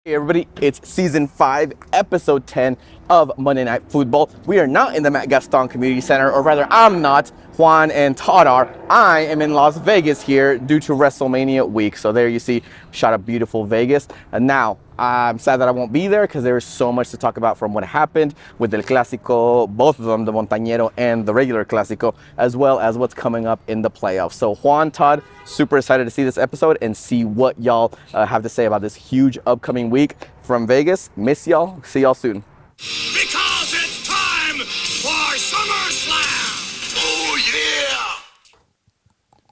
Hey everybody, it's season 5, episode 10 of Monday Night Football. We are not in the Matt Gaston Community Center, or rather I'm not. Juan and Todd are. I am in Las Vegas here due to WrestleMania week. So there you see, shot a beautiful Vegas. And now I'm sad that I won't be there because there is so much to talk about from what happened with El Clásico, both of them, the Montañero and the regular Clásico, as well as what's coming up in the playoffs. So Juan, Todd, super excited to see this episode and see what y'all have to say about this huge upcoming week from Vegas. Miss y'all. See y'all soon. Because it's time for SummerSlam! Oh, yeah!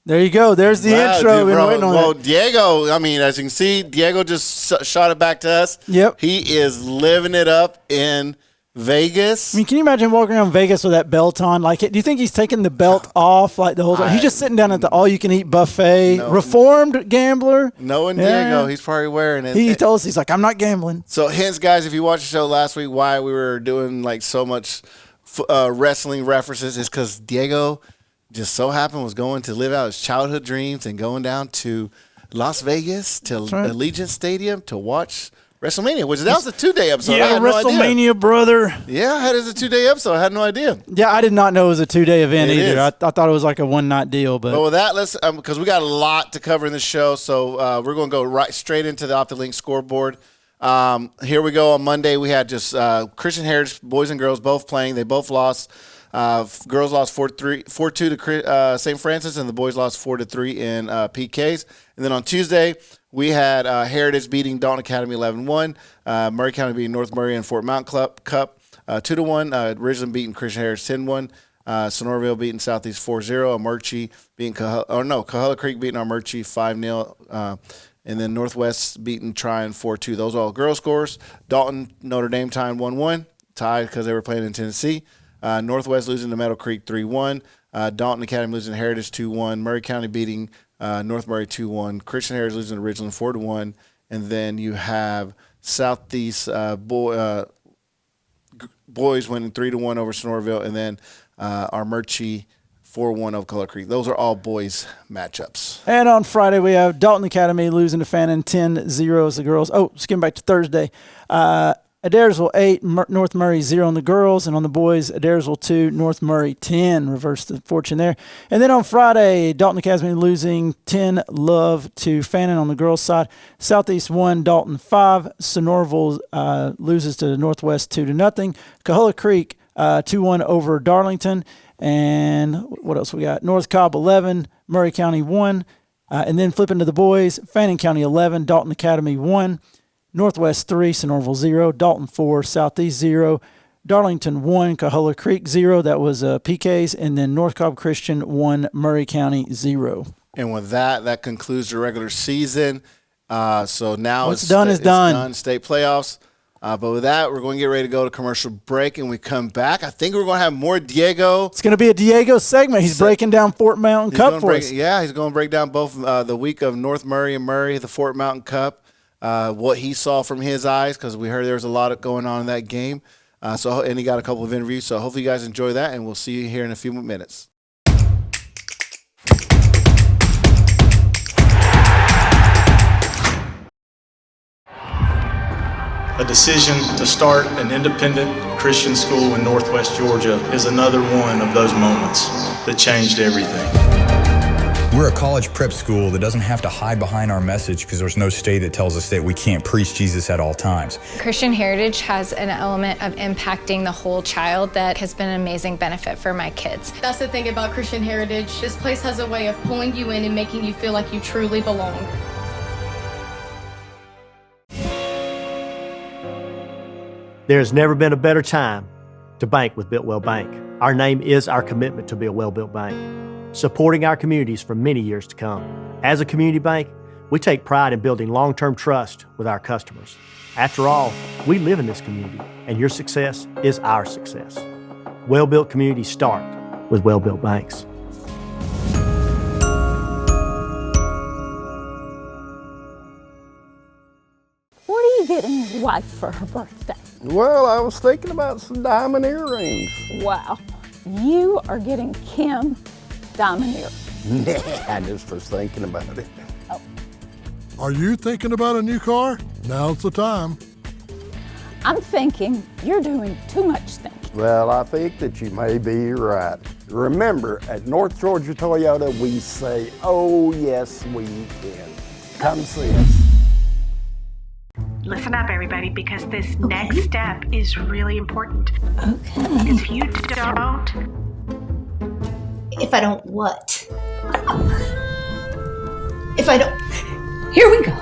There you go. There's the intro. Dude, We've been waiting on well, that. Diego, I mean, as you can see, Diego just shot it back to us. Yep. He is living it up in Vegas. I mean, can you imagine walking around Vegas with that belt on? Like, do you think he's taking the belt off like the whole time? He's just sitting down at the all-you-can-eat buffet. Reformed gambler. Knowing Yeah. Diego, he's probably wearing it. He told us, he's like, I'm not gambling. So, hence, guys, if you watched the show last week, why we were doing like so much wrestling references is because Diego just so happened was going to live out his childhood dreams and going down to Las Vegas to right. Allegiant Stadium to watch WrestleMania, which that was a 2-day episode. I Yeah, had no idea. WrestleMania, brother. Yeah, it is a 2-day episode. I had no idea. Yeah, I did not know it was a 2-day event It either. is. I thought it was like a one-night deal. But With that, let's because we got a lot to cover in the show, so we're going to go right straight into the Off the Link scoreboard. Here we go. On Monday, we had just Christian Heritage, boys and girls both playing. They both lost. Girls lost 4-2 to St. Francis, and the boys lost 4-3 in PKs. And then on Tuesday, we had Heritage beating Dalton Academy 11-1, Murray County beating North Murray and Fort Mount Cup 2-1, Ridgeland beating Christian Heritage 10-1, Sonorville beating Southeast 4-0, Armurchie beating Coahulla Creek beating Armurchie 5-0, and then Northwest beating Tryon 4-2. Those are all girl scores. Dalton Notre Dame tied 1-1, tied because they were playing in Tennessee. Northwest losing to Meadow Creek 3-1. Dalton Academy losing to Heritage 2-1. Murray County beating North Murray 2-1. Christian Heritage losing to Ridgeland 4-1. And then you have Southeast boys winning 3-1 over Sonorville. And then Armurchie 4-1 over Coahulla Creek. Those are all boys matchups. And on Friday, we have Dalton Academy losing to Fannin 10-0 as the girls. Oh, skim back to Thursday. Adairsville 8, North Murray 0 on the girls, and on the boys, Adairsville 2, North Murray 10. Reverse the fortune there. And then on Friday, Dalton Academy losing 10-love to Fannin on the girls' side. Southeast 1, Dalton 5. Sonorville loses to Northwest 2-0. Coahulla Creek 2-1 over Darlington. And what else we got? North Cobb 11, Murray County 1. And then flipping to the boys, Fannin County 11, Dalton Academy 1. Northwest 3, Sonorville 0, Dalton 4, Southeast 0, Darlington 1, Coahulla Creek 0. That was PKs. And then North Cobb Christian 1, Murray County 0. And with that concludes the regular season. So now What's done is done. State playoffs. But with that, we're going to get ready to go to commercial break. And we come back, I think we're going to have more Diego. It's going to be a Diego segment. He's breaking down Fort Mountain Cup for us. Yeah, he's going to break down both the week of North Murray and Murray, the Fort Mountain Cup. What he saw from his eyes, because we heard there was a lot going on in that game. And he got a couple of interviews. So hopefully you guys enjoy that, and we'll see you here in a few minutes. A decision to start an independent Christian school in Northwest Georgia is another one of those moments that changed everything. We're a college prep school that doesn't have to hide behind our message because there's no state that tells us that we can't preach Jesus at all times. Christian Heritage has an element of impacting the whole child that has been an amazing benefit for my kids. That's the thing about Christian Heritage. This place has a way of pulling you in and making you feel like you truly belong. There's never been a better time to bank with Built Well Bank. Our name is our commitment to be a well-built bank, supporting our communities for many years to come. As a community bank, we take pride in building long-term trust with our customers. After all, we live in this community, and your success is our success. Well-built communities start with well-built banks. What are you getting your wife for her birthday? Well, I was thinking about some diamond earrings. Wow, you are getting Kim diamond earrings. I just was thinking about it. Oh. Are you thinking about a new car? Now's the time. I'm thinking you're doing too much thinking. Well, I think that you may be right. Remember, at North Georgia Toyota, we say, oh, yes, we can. Come see us. Listen up, everybody, because this next step is really important. Okay. Because if you don't... If I don't what? If I don't... Here we go.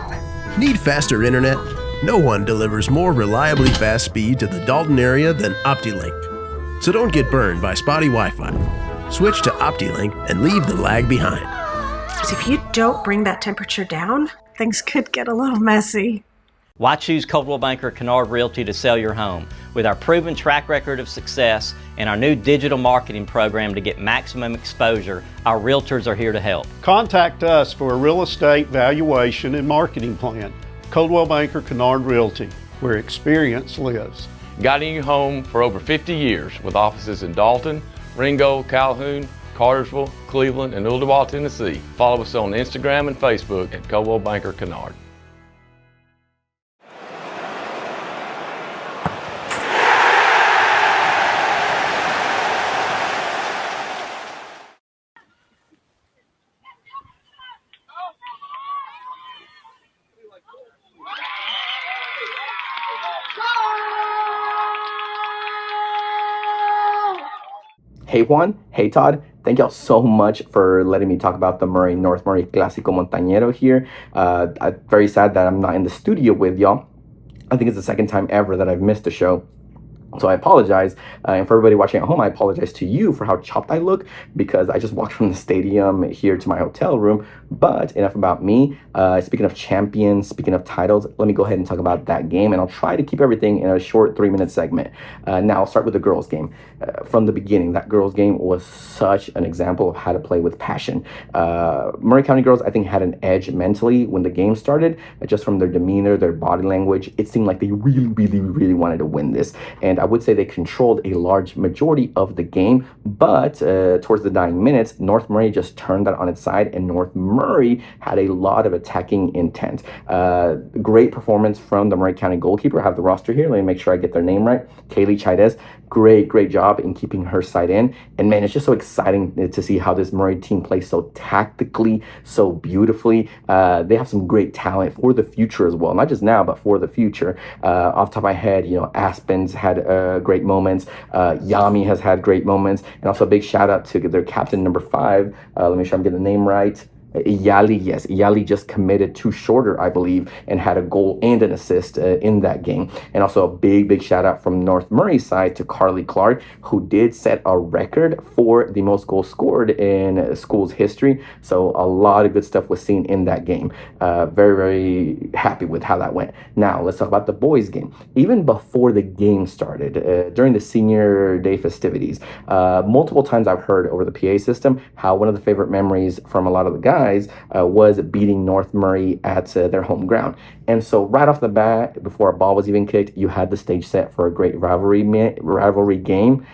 Need faster internet? No one delivers more reliably fast speed to the Dalton area than OptiLink. So don't get burned by spotty Wi-Fi. Switch to OptiLink and leave the lag behind. If you don't bring that temperature down, things could get a little messy. Why choose Coldwell Banker Kennard Realty to sell your home? With our proven track record of success and our new digital marketing program to get maximum exposure, our realtors are here to help. Contact us for a real estate valuation and marketing plan. Coldwell Banker Kennard Realty, where experience lives. Guiding you home for over 50 years with offices in Dalton, Ringgold, Calhoun, Cartersville, Cleveland, and Ooltewah, Tennessee. Follow us on Instagram and Facebook at Coldwell Banker Kennard. Hey Juan, hey Todd, thank y'all so much for letting me talk about the North Murray Clásico Montañero here. I'm very sad that I'm not in the studio with y'all. I think it's the second time ever that I've missed a show. So I apologize, and for everybody watching at home, I apologize to you for how chopped I look because I just walked from the stadium here to my hotel room. But enough about me. Speaking of champions, speaking of titles, let me go ahead and talk about that game, and I'll try to keep everything in a short 3-minute segment. Now I'll start with the girls' game. From the beginning, that girls' game was such an example of how to play with passion. Murray County girls, I think, had an edge mentally when the game started, just from their demeanor, their body language. It seemed like they really wanted to win this, and I would say they controlled a large majority of the game, but towards the dying minutes, North Murray just turned that on its side, and North Murray had a lot of attacking intent. Great performance from the Murray County goalkeeper. I have the roster here. Let me make sure I get their name right. Kaylee Chaidez. Great job in keeping her side in. And man, it's just so exciting to see how this Murray team plays so tactically, so beautifully. They have some great talent for the future as well. Not just now, but for the future. Off the top of my head, Aspen's had great moments. Yami has had great moments. And also a big shout out to their captain, number 5. Let me make sure I'm getting the name right. Iyali, yes. Iyali just committed 2 shorter, I believe, and had a goal and an assist in that game. And also a big shout out from North Murray's side to Carly Clark, who did set a record for the most goals scored in school's history. So a lot of good stuff was seen in that game. Very happy with how that went. Now, let's talk about the boys' game. Even before the game started, during the senior day festivities, multiple times I've heard over the PA system how one of the favorite memories from a lot of the guys was beating North Murray at their home ground. And so right off the bat, before a ball was even kicked, you had the stage set for a great rivalry game.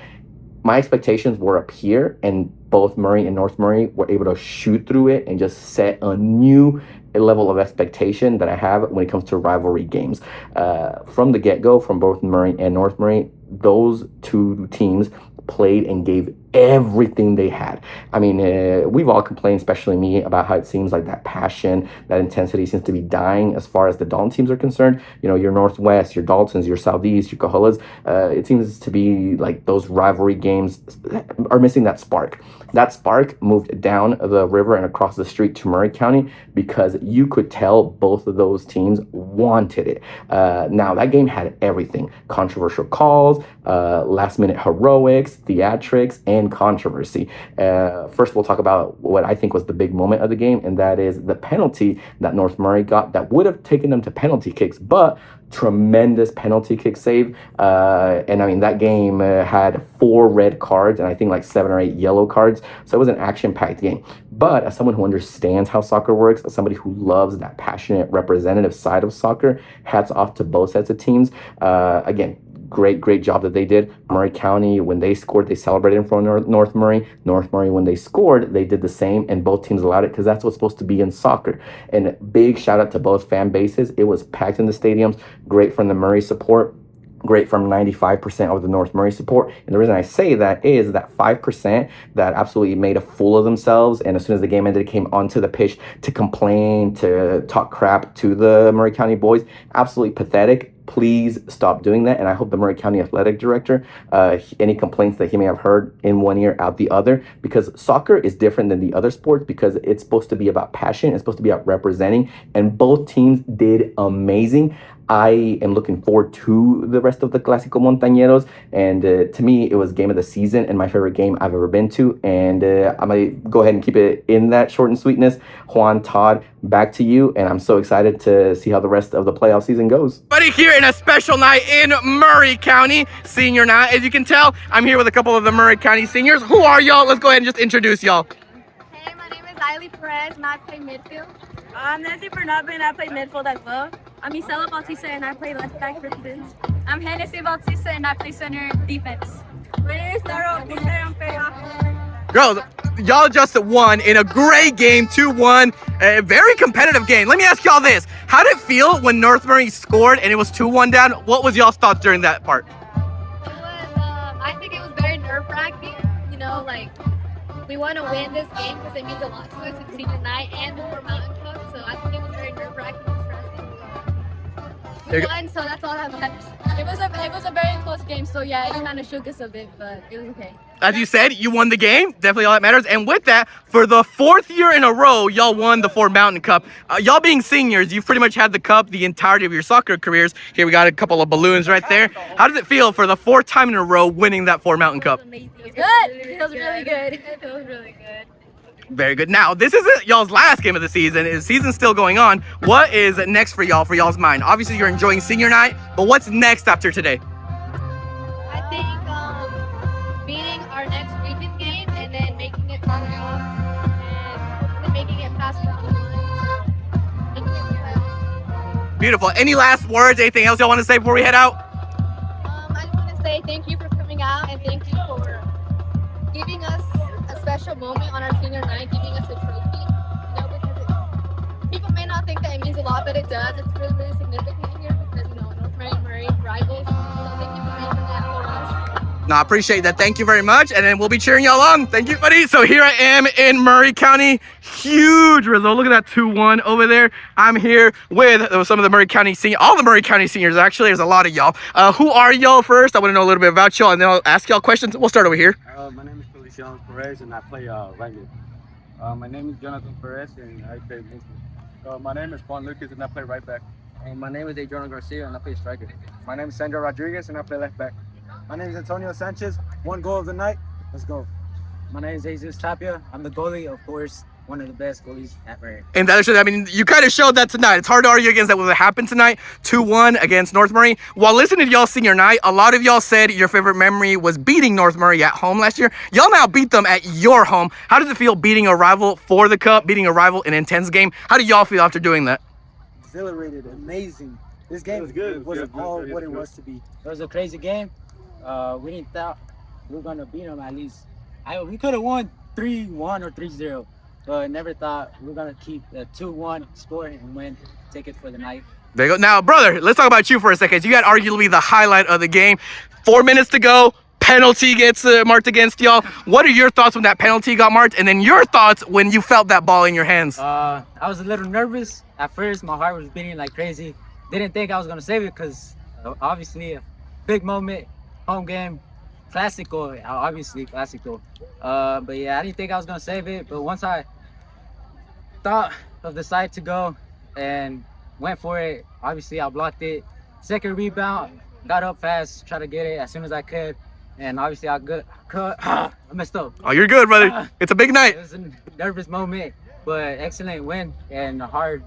My expectations were up here, and both Murray and North Murray were able to shoot through it and just set a new level of expectation that I have when it comes to rivalry games. From the get-go, from both Murray and North Murray, those two teams played and gave everything they had. I mean, we've all complained, especially me, about how it seems like that passion, that intensity seems to be dying as far as the Dalton teams are concerned. Your Northwest, your Daltons, your Southeast, your Coahuilas, it seems to be like those rivalry games are missing that spark. That spark moved down the river and across the street to Murray County because you could tell both of those teams wanted it. Now, that game had everything. Controversial calls, last-minute heroics, theatrics, and controversy. First, we'll talk about what I think was the big moment of the game, and that is the penalty that North Murray got that would have taken them to penalty kicks, but tremendous penalty kick save. And I mean, that game had 4 red cards and I think like 7 or 8 yellow cards. So it was an action-packed game. But as someone who understands how soccer works, as somebody who loves that passionate representative side of soccer, hats off to both sets of teams. Again, great job that they did. Murray County, when they scored, they celebrated in front of North Murray. North Murray, when they scored, they did the same, and both teams allowed it because that's what's supposed to be in soccer. And big shout out to both fan bases. It was packed in the stadiums. Great from the Murray support. Great from 95% of the North Murray support. And the reason I say that is that 5% that absolutely made a fool of themselves, and as soon as the game ended, came onto the pitch to complain, to talk crap to the Murray County boys. Absolutely pathetic. Please stop doing that. And I hope the Murray County Athletic Director, any complaints that he may have heard in one ear, out the other, because soccer is different than the other sports because it's supposed to be about passion. It's supposed to be about representing. And both teams did amazing. I am looking forward to the rest of the Clásico Montañeros, and to me, it was game of the season and my favorite game I've ever been to, and I'm going to go ahead and keep it in that short and sweetness. Juan, Todd, back to you, and I'm so excited to see how the rest of the playoff season goes. Buddy, here in a special night in Murray County, senior night. As you can tell, I'm here with a couple of the Murray County seniors. Who are y'all? Let's go ahead and just introduce y'all. Hey, my name is Ailey Perez, and I play midfield. I'm Nancy Bernabé, and I play midfield as well. I'm Isela Bautista, and I play left back for defense. I'm Hennessy Bautista, and I play center defense. My name is Naro Bautista, and I play offense. Girls, y'all just won in a great game, 2-1, a very competitive game. Let me ask y'all this. How did it feel when North Murray scored and it was 2-1 down? What was y'all's thoughts during that part? I think it was very nerve-wracking. You know, like, we want to win this game because it means a lot to us. It's senior night and the Fort Mountain Cup, so I think it was very nerve-wracking and stressing. We won, so that's all that matters. It was a very close game, so yeah, it kind of shook us a bit, but it was okay. As you said, you won the game. Definitely all that matters. And with that, for the 4th year in a row, y'all won the Fort Mountain Cup. Y'all being seniors, you've pretty much had the cup the entirety of your soccer careers. Here we got a couple of balloons right there. How does it feel for the 4th time in a row winning that Fort Mountain Cup? It was good. It feels really good. It feels really good. Very good. Now, this isn't y'all's last game of the season. The season's still going on. What is next for y'all's mind? Obviously, you're enjoying senior night, but what's next after today? I think beating our next region game and then making it to the playoffs and hopefully making it past round 1. Making it to the playoffs. Beautiful. Any last words? Anything else y'all want to say before we head out? I just want to say thank you for coming out and thank you for giving us a special moment on our senior night, giving us a trophy. You know, because people may not think that it means a lot, but it does. It's really, really significant here because, you know, North Murray and Murray rivals. So thank you for making that for us. No, I appreciate that. Thank you very much. And then we'll be cheering y'all on. Thank you, buddy. So here I am in Murray County. Huge result. Look at that 2-1 over there. I'm here with some of the Murray County seniors, all the Murray County seniors, actually. There's a lot of y'all. Who are y'all first? I want to know a little bit about y'all, and then I'll ask y'all questions. We'll start over here. My name is Feliciano Perez, and I play right mid. My name is Jonathan Perez, and I play midfield. My name is Juan Lucas, and I play right back. And my name is Adriano Garcia, and I play striker. My name is Sandra Rodriguez, and I play left back. My name is Antonio Sanchez. 1 goal of the night. Let's go. My name is Jesus Tapia. I'm the goalie, of course, one of the best goalies at Murray. And that, I mean, you kind of showed that tonight. It's hard to argue against that. What happened tonight, 2-1 against North Murray. While listening to y'all senior night, a lot of y'all said your favorite memory was beating North Murray at home last year. Y'all now beat them at your home. How does it feel beating a rival for the cup, beating a rival in an intense game? How do y'all feel after doing that? Exhilarated, amazing. This game wasn't all what it was to be. It was a crazy game. We didn't thought we were gonna beat them at least. We could have won 3-1 or 3-0, but never thought we were gonna keep the 2-1 score and win, take it for the night. There you go. Now, brother, let's talk about you for a second. You got arguably the highlight of the game. 4 minutes to go. Penalty gets marked against y'all. What are your thoughts when that penalty got marked? And then your thoughts when you felt that ball in your hands? I was a little nervous. At first, my heart was beating like crazy. Didn't think I was gonna save it because obviously a big moment. Home game, Clásico, obviously Clásico. But yeah, I didn't think I was gonna save it. But once I thought of the side to go and went for it, obviously I blocked it. Second rebound, got up fast, tried to get it as soon as I could. And obviously I messed up. Oh, you're good, brother. It's a big night. It was a nervous moment, but excellent win and a hard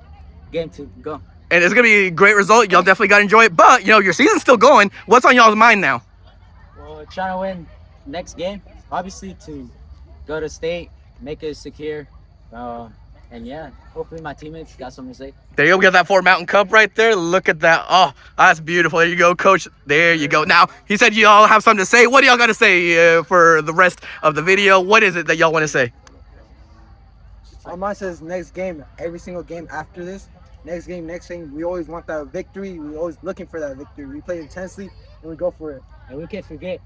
game to go. And it's gonna be a great result. Y'all definitely gotta enjoy it. But, you know, your season's still going. What's on y'all's mind now? Trying to win next game, obviously to go to state, make it secure, And yeah, hopefully my teammates got something to say. There you go. We got that Fort Mountain Cup right there. Look at that. Oh, that's beautiful. There you go, Coach. There you go. Now, he said you all have something to say. What do y'all got to say for the rest of the video? What is it that y'all want to say? Mine says next game, every single game after this, next game, we always want that victory. We're always looking for that victory. We play intensely and we go for it. And we can't forget,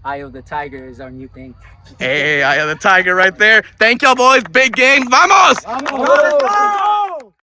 Eye of the Tiger is our new thing. Hey, Eye of the Tiger right there. Thank y'all, boys. Big game. Vamos! Vamos!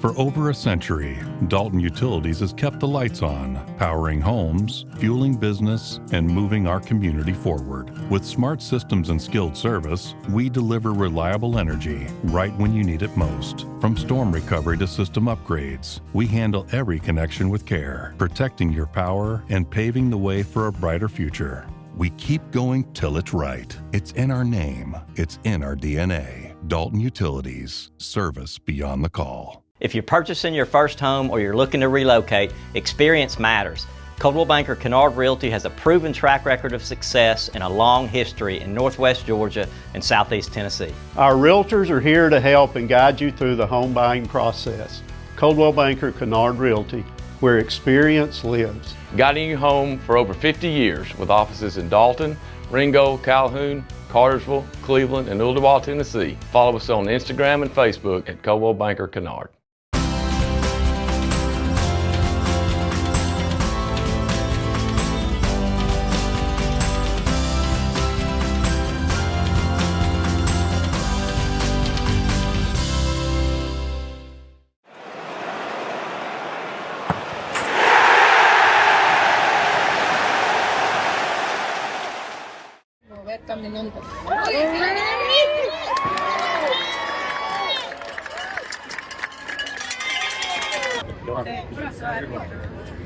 For over a century, Dalton Utilities has kept the lights on, powering homes, fueling business, and moving our community forward. With smart systems and skilled service, we deliver reliable energy right when you need it most. From storm recovery to system upgrades, we handle every connection with care, protecting your power and paving the way for a brighter future. We keep going till it's right. It's in our name. It's in our DNA. Dalton Utilities, service beyond the call. If you're purchasing your first home or you're looking to relocate, experience matters. Coldwell Banker Kennard Realty has a proven track record of success and a long history in Northwest Georgia and Southeast Tennessee. Our realtors are here to help and guide you through the home buying process. Coldwell Banker Kennard Realty, where experience lives. Guiding you home for over 50 years with offices in Dalton, Ringgold, Calhoun, Cartersville, Cleveland, and Ooltewah, Tennessee. Follow us on Instagram and Facebook at Coldwell Banker Kennard.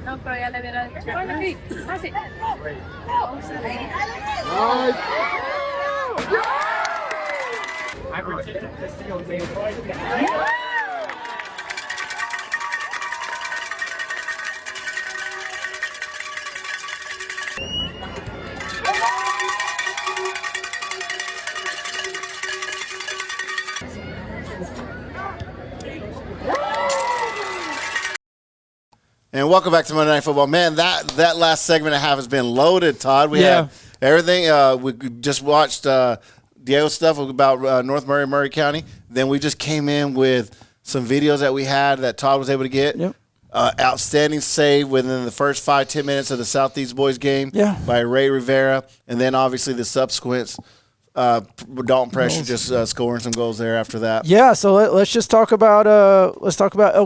No, pero ya le hubiera dicho. Bueno, sí, así. And welcome back to Monday Night Football. Man, that last segment and a half has been loaded, Todd. We had everything. We just watched Diego's stuff about North Murray County. Then we just came in with some videos that we had that Todd was able to get. Yep. Outstanding save within the first 5-10 minutes of the Southeast Boys game by Ray Rivera. And then obviously the subsequent Dalton Pressure just scoring some goals there after that. Yeah, so let's just talk about El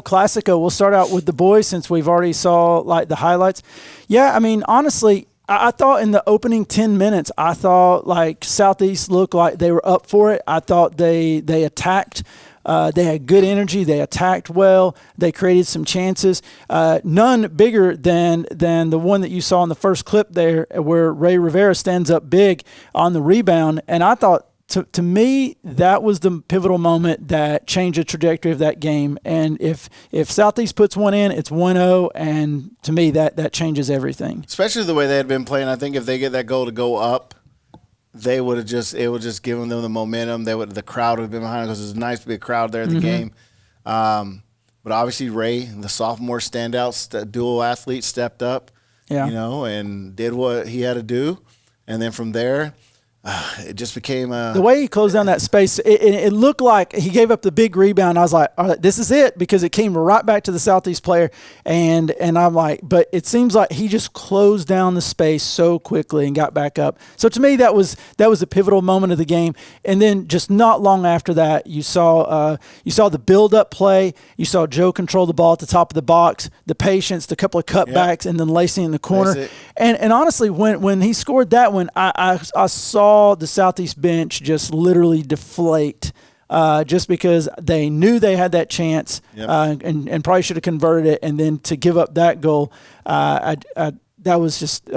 Clasico. We'll start out with the boys since we've already saw like the highlights. Yeah, I mean honestly, I thought in the opening 10 minutes, I thought like Southeast looked like they were up for it. I thought they attacked. They had good energy. They attacked well. They created some chances. None bigger than the one that you saw in the first clip there where Ray Rivera stands up big on the rebound. And I thought, to me, that was the pivotal moment that changed the trajectory of that game. And if Southeast puts one in, it's 1-0. And to me, that changes everything. Especially the way they had been playing. I think if they get that goal to go up, it would just given them the momentum. The crowd would have been behind it because it was nice to be a crowd there at the game. But obviously Ray, the sophomore standout, dual athlete, stepped up, and did what he had to do. And then from there, it just became the way he closed down that space. It looked like he gave up the big rebound. I was like, all right, this is it, because it came right back to the Southeast player. And I'm like, but it seems like he just closed down the space so quickly and got back up. So to me, that was a pivotal moment of the game. And then just not long after that, you saw the build-up play. You saw Joe control the ball at the top of the box, the patience, the couple of cutbacks, and then Lacey in the corner. And honestly, when he scored that one, I saw the Southeast bench just literally deflate just because they knew they had that chance and probably should have converted it. And then to give up that goal, that was just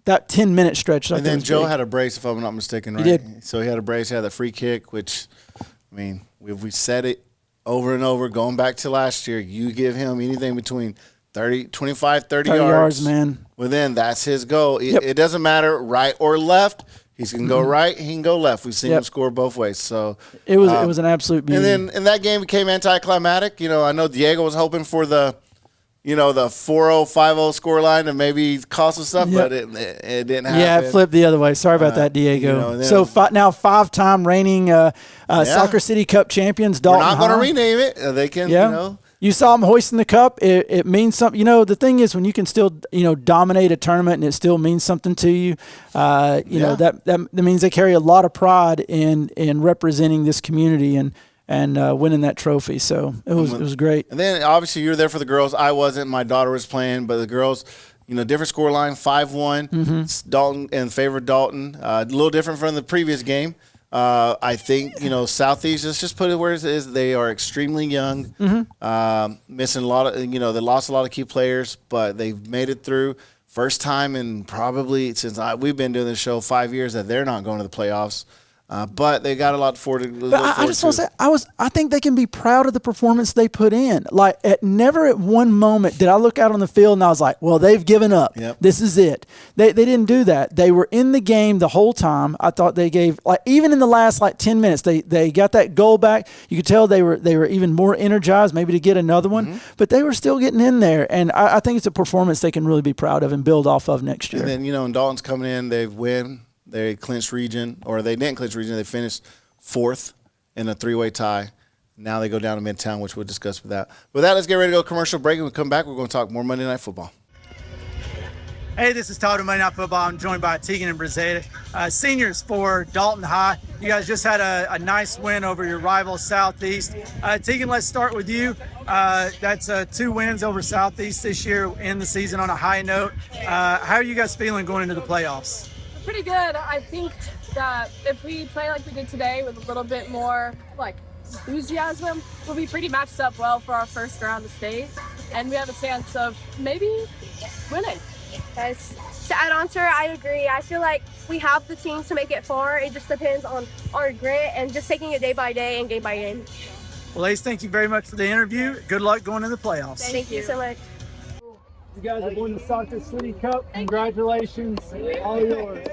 that 10-minute stretch. And then Joe had a brace, if I'm not mistaken, right? He did. So he had a brace. He had the free kick, which, I mean, we said it over and over, going back to last year. You give him anything between 25, 30 yards, man. Well, then that's his goal. It doesn't matter right or left. He can go right. He can go left. We've seen him score both ways. So it was an absolute beauty. And then that game became anticlimactic. I know Diego was hoping for the 4-0, 5-0 scoreline and maybe cost us stuff, but it didn't happen. Yeah, it flipped the other way. Sorry about that, Diego. So now 5-time reigning Soccer City Cup champions, Dalton We're not going to High. rename it. They can, You saw them hoisting the cup. It means something. The thing is, when you can still, dominate a tournament and it still means something to you, that means they carry a lot of pride in representing this community and winning that trophy. So it was great. And then obviously you were there for the girls. I wasn't. My daughter was playing, but the girls, different scoreline, 5-1. Dalton in favor of Dalton. A little different from the previous game. I think, Southeast, let's just put it where it is. They are extremely young, missing a lot of, they lost a lot of key players, but they've made it through. First time in probably since we've been doing this show 5 years that they're not going to the playoffs. But they got a lot forward to look forward to. I just want to say, I think they can be proud of the performance they put in. Like, never at one moment did I look out on the field and I was like, well, they've given up. Yep. This is it. They didn't do that. They were in the game the whole time. I thought they gave, even in the last 10 minutes, they got that goal back. You could tell they were even more energized, maybe to get another one. But they were still getting in there. And I think it's a performance they can really be proud of and build off of next year. And then, and Dalton's coming in, they've win. They clinched region, or they didn't clinch region. They finished 4th in a 3-way tie. Now they go down to Midtown, which we'll discuss with that. With that, let's get ready to go commercial break. When we come back, we're going to talk more Monday Night Football. Hey, this is Todd of Monday Night Football. I'm joined by Tegan and Brazeda, seniors for Dalton High. You guys just had a nice win over your rival Southeast. Tegan, let's start with you. That's 2 wins over Southeast this year in the season on a high note. How are you guys feeling going into the playoffs? Pretty good. I think that if we play like we did today with a little bit more enthusiasm, we'll be pretty matched up well for our first round of state, and we have a chance of maybe winning. Yes. To add on to her, I agree. I feel like we have the team to make it far. It just depends on our grit and just taking it day by day and game by game. Well, Ace, thank you very much for the interview. Good luck going to the playoffs. Thank you so much. You guys have won the Soccer City Cup. Congratulations. All yours.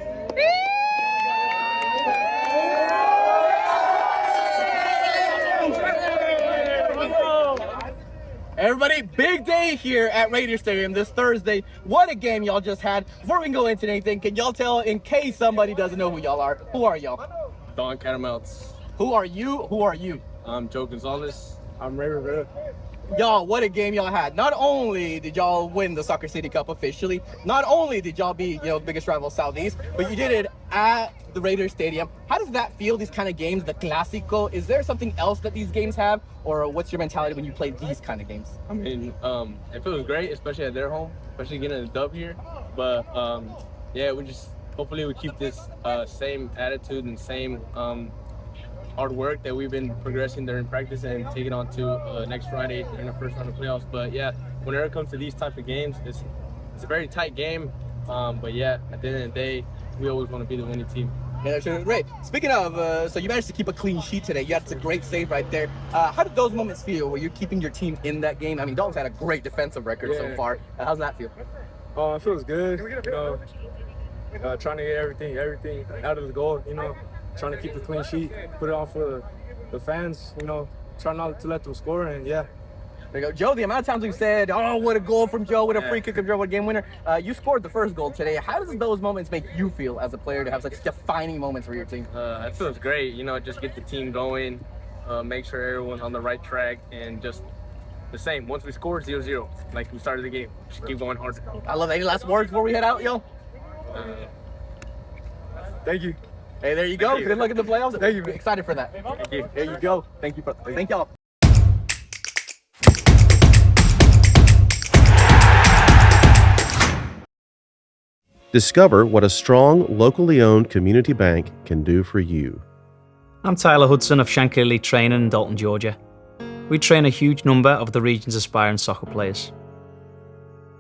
Everybody, big day here at Raider Stadium this Thursday. What a game y'all just had. Before we can go into anything, can y'all tell, in case somebody doesn't know who y'all are, who are y'all? Don Catamounts. Who are you? Who are you? I'm Joe Gonzalez. I'm Ray Rivera. Y'all, what a game y'all had. Not only did y'all win the Soccer City Cup officially, not only did y'all beat, the biggest rival Southeast, but you did it at the Raiders Stadium. How does that feel, these kind of games, the Clásico? Is there something else that these games have, or what's your mentality when you play these kind of games? I mean, it feels great, especially at their home, especially getting a dub here. But, hopefully we keep this same attitude and same hard work that we've been progressing during practice and take it on to next Friday in the first round of playoffs. But yeah, whenever it comes to these type of games, it's a very tight game. But yeah, at the end of the day, we always want to be the winning team. Yeah, that's great. Speaking of, so you managed to keep a clean sheet today. You had a great save right there. How did those moments feel where you're keeping your team in that game? I mean, Dalton's had a great defensive record so far. How's that feel? It feels good. Trying to get everything out of the goal, trying to keep a clean sheet, put it on for the fans, try not to let them score, and yeah. There you go. Joe, the amount of times we've said, oh, what a goal from Joe, what a free kick from Joe, what a game winner. You scored the first goal today. How does those moments make you feel as a player to have such defining moments for your team? It feels great, just get the team going, make sure everyone's on the right track, and just the same. Once we scored 0-0, like we started the game, just keep going hard. I love it. Any last words before we head out, yo? Thank you. Hey, there you go. Good luck in the playoffs. Thank you. Excited for that. Thank you. There you go. Thank you. Thank y'all. Discover what a strong, locally owned community bank can do for you. I'm Tyler Hudson of Shankley Training in Dalton, Georgia. We train a huge number of the region's aspiring soccer players.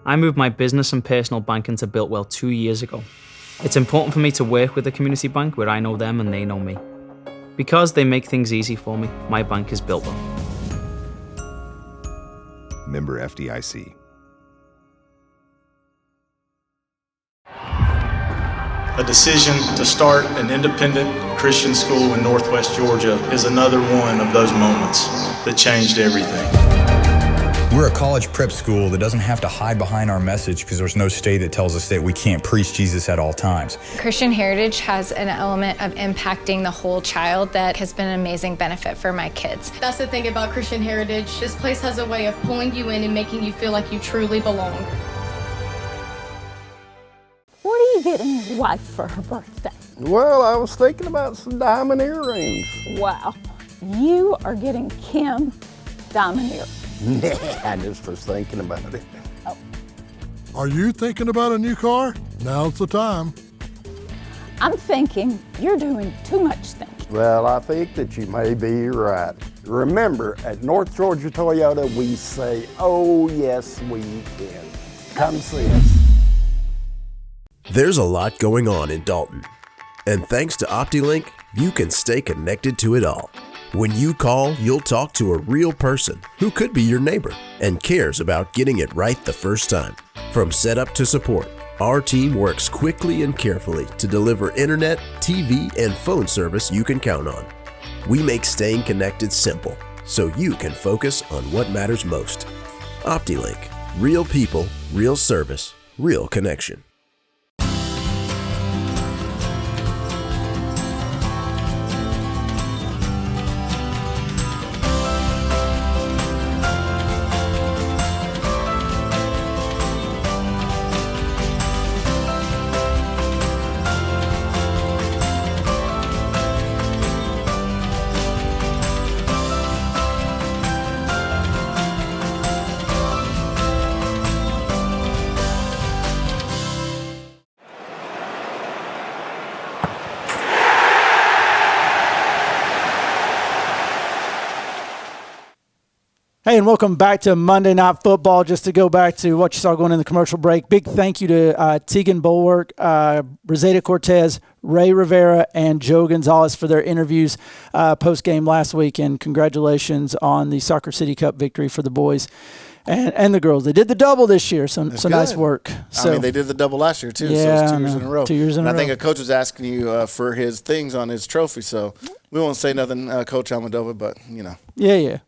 I moved my business and personal banking to Builtwell 2 years ago. It's important for me to work with a community bank where I know them and they know me. Because they make things easy for me, my bank is Builtwell. Member FDIC. A decision to start an independent Christian school in Northwest Georgia is another one of those moments that changed everything. We're a college prep school that doesn't have to hide behind our message because there's no state that tells us that we can't preach Jesus at all times. Christian Heritage has an element of impacting the whole child that has been an amazing benefit for my kids. That's the thing about Christian Heritage. This place has a way of pulling you in and making you feel like you truly belong. What are you getting your wife for her birthday? Well, I was thinking about some diamond earrings. Wow, you are getting Kim diamond earrings. I just was thinking about it. Oh. Are you thinking about a new car? Now's the time. I'm thinking you're doing too much thinking. Well, I think that you may be right. Remember, at North Georgia Toyota, we say, oh, yes, we can. Come see us. There's a lot going on in Dalton, and thanks to OptiLink, you can stay connected to it all. When you call, you'll talk to a real person who could be your neighbor and cares about getting it right the first time. From setup to support, our team works quickly and carefully to deliver internet, TV, and phone service you can count on. We make staying connected simple, so you can focus on what matters most. OptiLink, real people, real service, real connection. Hey, and welcome back to Monday Night Football. Just to go back to what you saw going in the commercial break, big thank you to Tegan Bulwark, Rosetta Cortez, Ray Rivera, and Joe Gonzalez for their interviews post-game last week, and congratulations on the Soccer City Cup victory for the boys and the girls. They did the double this year, so nice work. So, I mean, they did the double last year, too, so yeah, it's 2 years in a row. 2 years in a row. I think a coach was asking you for his things on his trophy, so we won't say nothing, Coach Almodovar, but, you know. Yeah.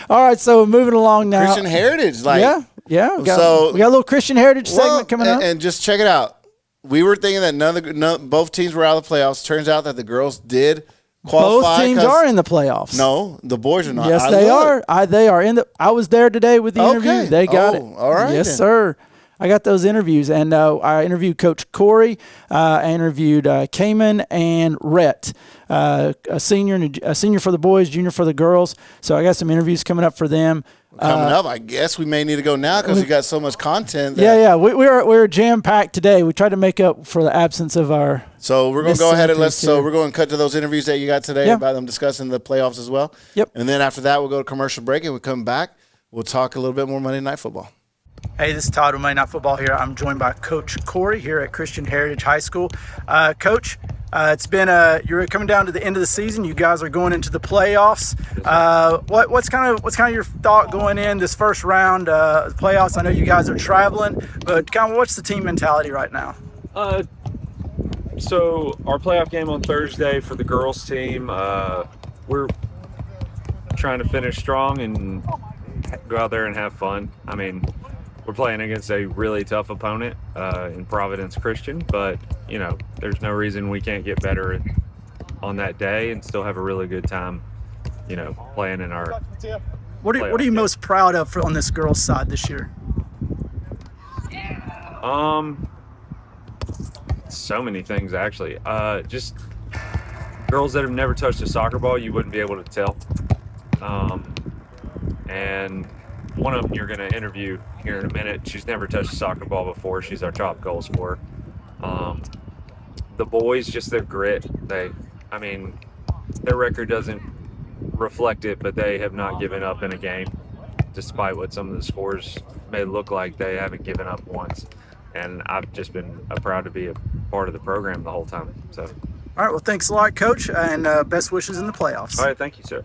All right, so moving along now. Christian Heritage. Yeah. We got a little Christian Heritage segment coming up. And just check it out. We were thinking that both teams were out of the playoffs. Turns out that the girls did qualify. Both teams are in the playoffs. No, the boys are not. Yes, they are. They are in the. I was there today with the interview. They got it. All right. Yes, then. sir. I got those interviews, and I interviewed Coach Corey. I interviewed Cayman and Rhett, a senior for the boys, junior for the girls. So I got some interviews coming up for them. Coming up, I guess we may need to go now because you got so much content. Yeah. We were jam packed today. We tried to make up for the absence of our. So we're going to go ahead and we're going to cut to those interviews that you got today about them discussing the playoffs as well. Yep. And then after that, we'll go to commercial break, and we'll come back. We'll talk a little bit more Monday Night Football. Hey, this is Todd with Monday Night Football here. I'm joined by Coach Corey here at Christian Heritage High School. Coach, it's been you're coming down to the end of the season. You guys are going into the playoffs. What's kind of your thought going in this first round playoffs? I know you guys are traveling, but kind of what's the team mentality right now? So our playoff game on Thursday for the girls team, we're trying to finish strong and go out there and have fun. I mean, we're playing against a really tough opponent in Providence Christian, but, you know, there's no reason we can't get better on that day and still have a really good time, you know, playing in our What are you most proud of on this girls' side this year? So many things, actually. Just girls that have never touched a soccer ball, you wouldn't be able to tell. And one of them you're going to interview here in a minute. She's never touched a soccer ball before. She's our top goal scorer. The boys, just their grit. Their record doesn't reflect it, but they have not given up in a game. despite what some of the scores may look like, they haven't given up once. And I've just been proud to be a part of the program the whole time. So, All right, well, thanks a lot, Coach, and best wishes in the playoffs. all right, thank you, sir.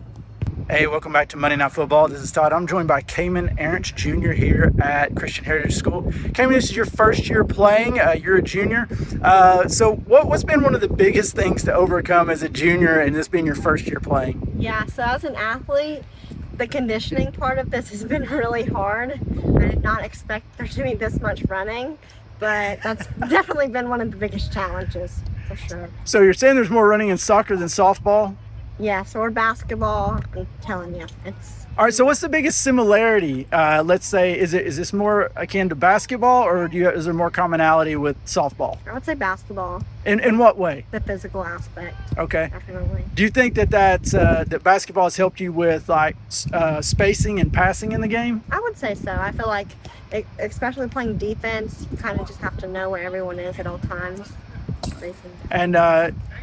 Hey, welcome back to Monday Night Football. This is Todd. I'm joined by Cayman Arentz Jr. here at Christian Heritage School. Cayman, this is your first year playing. You're a junior. So what's been one of the biggest things to overcome as a junior and this being your first year playing? Yeah, so as an athlete, the conditioning part of this has been really hard. I did not expect there to be this much running, but that's definitely been one of the biggest challenges, for sure. So you're saying there's more running in soccer than softball? Yeah, so we're basketball, I'm telling you, it's... All right, so what's the biggest similarity? Let's say, is this more akin to basketball, or is there more commonality with softball? I would say basketball. In what way? The physical aspect. Okay. Definitely. Do you think that that basketball has helped you with like spacing and passing in the game? I would say so. I feel like, especially playing defense, you kind of just have to know where everyone is at all times. Spacing. And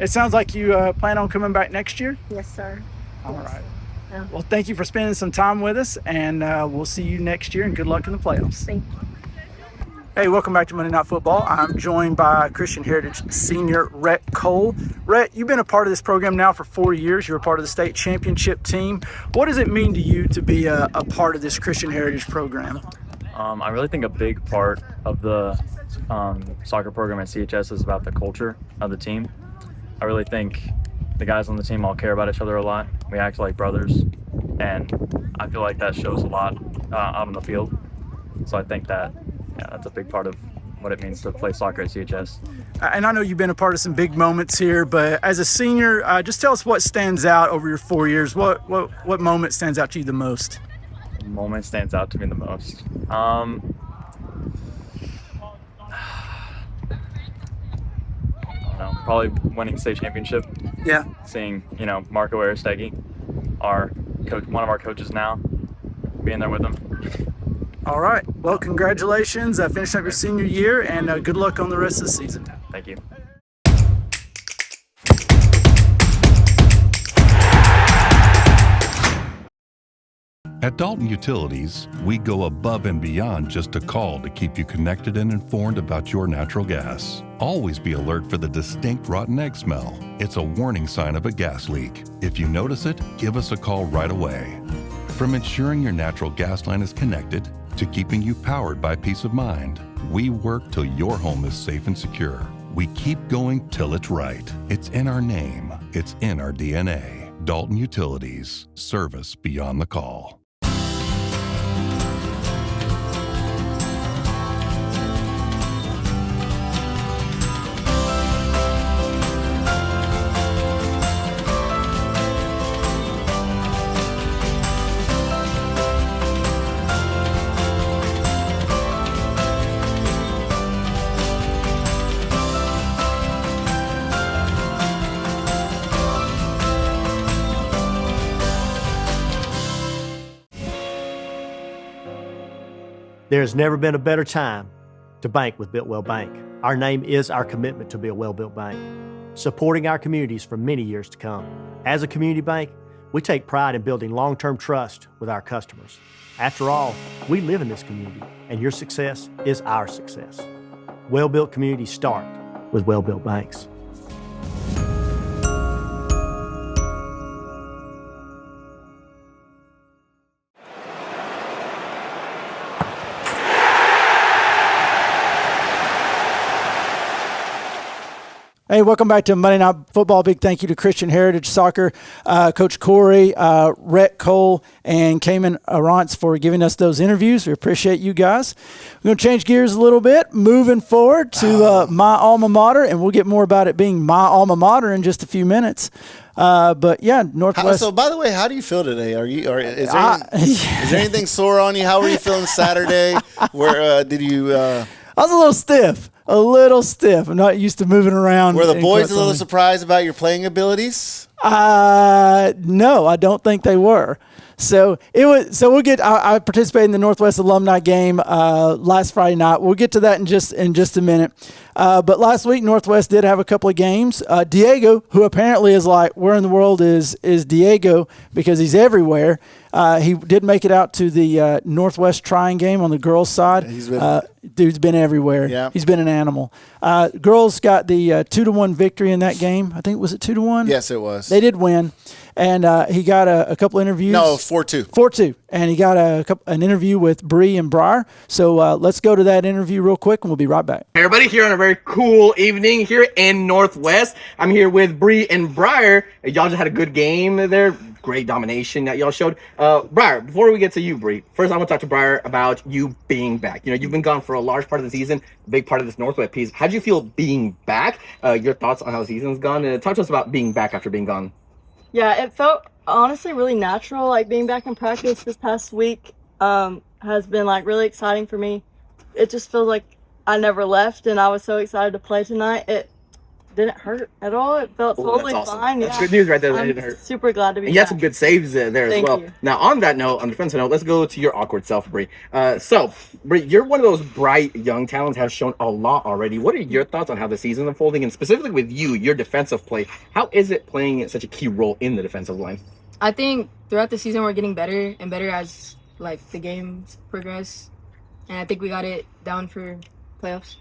it sounds like you plan on coming back next year? Yes, sir. All right. Yeah. Well, thank you for spending some time with us, and we'll see you next year, and good luck in the playoffs. Thank you. Hey, welcome back to Monday Night Football. I'm joined by Christian Heritage senior Rhett Cole. Rhett, you've been a part of this program now for 4 years. You're a part of the state championship team. What does it mean to you to be a part of this Christian Heritage program? I really think a big part of the soccer program at CHS is about the culture of the team. I really think the guys on the team all care about each other a lot. We act like brothers, and I feel like that shows a lot out on the field. So I think that that's a big part of what it means to play soccer at CHS. And I know you've been a part of some big moments here, but as a senior, just tell us what stands out over your 4 years. What moment stands out to you the most? Moment stands out to me the most. Probably winning state championship. Yeah. Seeing, Marco Aristegui, our coach, one of our coaches now, being there with him. All right. Well, congratulations. Finishing up your senior year, and good luck on the rest of the season. Thank you. At Dalton Utilities, we go above and beyond just a call to keep you connected and informed about your natural gas. Always be alert for the distinct rotten egg smell. It's a warning sign of a gas leak. If you notice it, give us a call right away. From ensuring your natural gas line is connected to keeping you powered by peace of mind, we work till your home is safe and secure. We keep going till it's right. It's in our name. It's in our DNA. Dalton Utilities. Service beyond the call. There's never been a better time to bank with Builtwell Bank. Our name is our commitment to be a well-built bank, supporting our communities for many years to come. As a community bank, we take pride in building long-term trust with our customers. After all, we live in this community, and your success is our success. Well-built communities start with well-built banks. Hey, welcome back to Monday Night Football. Big thank you to Christian Heritage Soccer, Coach Corey, Rhett Cole, and Cayman Arentz for giving us those interviews. We appreciate you guys. We're going to change gears a little bit, moving forward to my alma mater, and we'll get more about it being my alma mater in just a few minutes. But yeah, Northwest. So, by the way, how do you feel today? Is there anything sore on you? How were you feeling Saturday? Where did you? I was a little stiff. I'm not used to moving around. Were the boys a little surprised about your playing abilities? No, I don't think they were. So it was. So we'll get. I participated in the Northwest alumni game last Friday night. We'll get to that in just a minute. But last week Northwest did have a couple of games. Diego, who apparently is like, where in the world is Diego, because he's everywhere. He did make it out to the Northwest Trying game on the girls' side. Dude's been everywhere. Yeah. He's been an animal. Girls got the 2-1 victory in that game. I think, was it 2-1? Yes, it was. They did win. And he got a couple interviews. No, 4-2. 4-2. And he got an interview with Bree and Briar. So let's go to that interview real quick, and we'll be right back. Hey everybody, here on a very cool evening here in Northwest. I'm here with Bree and Briar. Y'all just had a good game there. Great domination that y'all showed. Briar, before we get to you, Bree, first I want to talk to Briar about you being back. You know, you've been gone for a large part of the season, a big part of this Northwest piece. How'd you feel being back? Your thoughts on how the season's gone? Talk to us about being back after being gone. Yeah, it felt honestly really natural. Like being back in practice this past week has been like really exciting for me. It just feels like I never left, and I was so excited to play tonight. It didn't hurt at all. It felt totally that's awesome. fine. That's Yeah. good news right there. That I'm didn't hurt. super glad to be And you had back. some good saves there as Thank well. you. Now, on that note, on the defensive note, let's go to your awkward self, Bree. So, Bree, you're one of those bright young talents, have shown a lot already. What are your thoughts on how the season's unfolding, and specifically with you, your defensive play? How is it playing such a key role in the defensive line? I think throughout the season we're getting better and better as like the games progress, and I think we got it down for playoffs.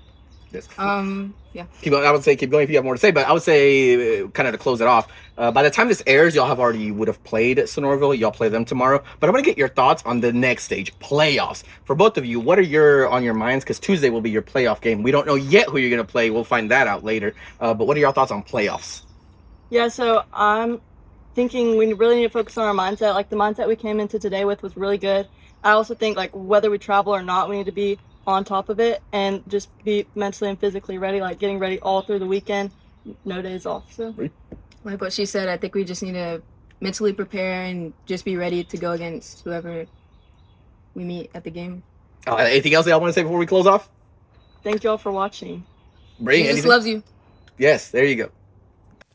Yes. Yeah. Keep going. I would say keep going if you have more to say, but I would say kind of to close it off. By the time this airs, y'all would have played Sonorville. Y'all play them tomorrow. But I want to get your thoughts on the next stage, playoffs. For both of you, what are on your minds? Because Tuesday will be your playoff game. We don't know yet who you're going to play. We'll find that out later. But what are your thoughts on playoffs? Yeah, so I'm thinking we really need to focus on our mindset. Like the mindset we came into today with was really good. I also think like whether we travel or not, we need to be on top of it and just be mentally and physically ready, like getting ready all through the weekend, no days off. So Like what she said, I think we just need to mentally prepare and just be ready to go against whoever we meet at the game. Anything else y'all want to say before we close off? thank you all for watching. Bree, Jesus anything? loves you. Yes, there you go.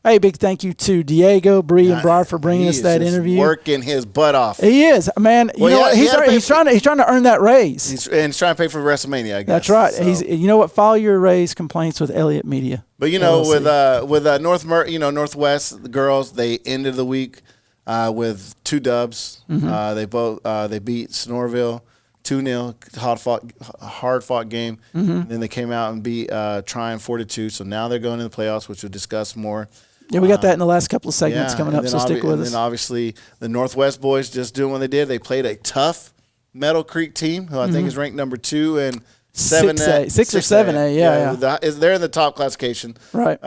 Hey, big thank you to Diego, Bree, and Briar for bringing us that interview. Working his butt off. He is, man. You know what? He's trying to earn that raise. He's trying to pay for WrestleMania, I guess. That's right. So. He's, you know what? File your raise complaints with Elliott Media. But you know, LLC. with Northwest, the girls, they ended the week with 2 dubs. Mhm. They beat Sonorville 2-0, hard fought game. Mhm. Then they came out and beat Tryon 4-2. So now they're going to the playoffs, which we'll discuss more. Yeah, we got that in the last couple of segments coming up, so stick with us. And then obviously the Northwest boys just doing what they did. They played a tough Meadow Creek team, who I think is ranked number 2 and 7A. 6 or 7A, yeah. They're in the top classification, right?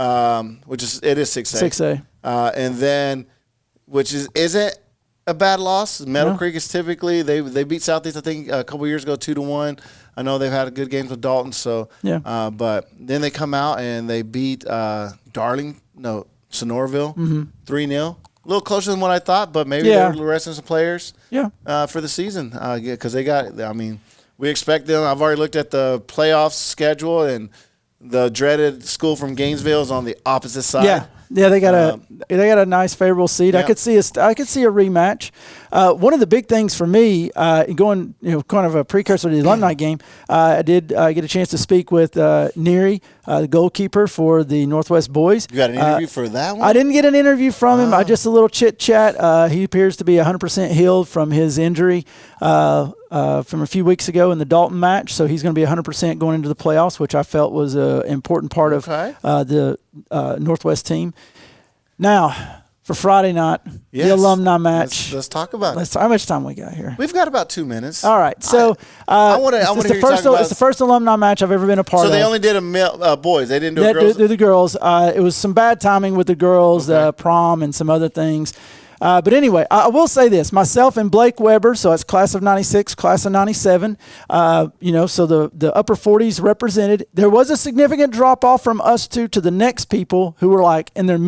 Which is 6A. 6A, and then which isn't a bad loss. Meadow Creek is typically they beat Southeast I think a couple years ago 2-1. I know they've had a good games with Dalton, so yeah. But then they come out and they beat Sonorville 3-0. A little closer than what I thought, but maybe they're resting some players for the season. Because they got, I mean, we expect them. I've already looked at the playoff schedule, and the dreaded school from Gainesville is on the opposite side. Yeah, they got a nice favorable seed. Yeah. I could see a rematch. One of the big things for me, going kind of a precursor to the alumni game, I did get a chance to speak with Neary, the goalkeeper for the Northwest boys. You got an interview for that one? I didn't get an interview from him. Just a little chit chat. He appears to be 100% healed from his injury from a few weeks ago in the Dalton match. So he's going to be 100% going into the playoffs, which I felt was an important part of the Northwest team. Now, for Friday night, the alumni match. Let's talk about it. How much time we got here? We've got about 2 minutes. All right. So I want to hear you talk about it's the first alumni match I've ever been a part of. So they only did boys. They didn't do girls? The girls. It was some bad timing with the girls, prom and some other things. But anyway, I will say this. Myself and Blake Weber, so it's class of 96, class of 97, so the upper 40s represented. There was a significant drop-off from us two to the next people who were like in their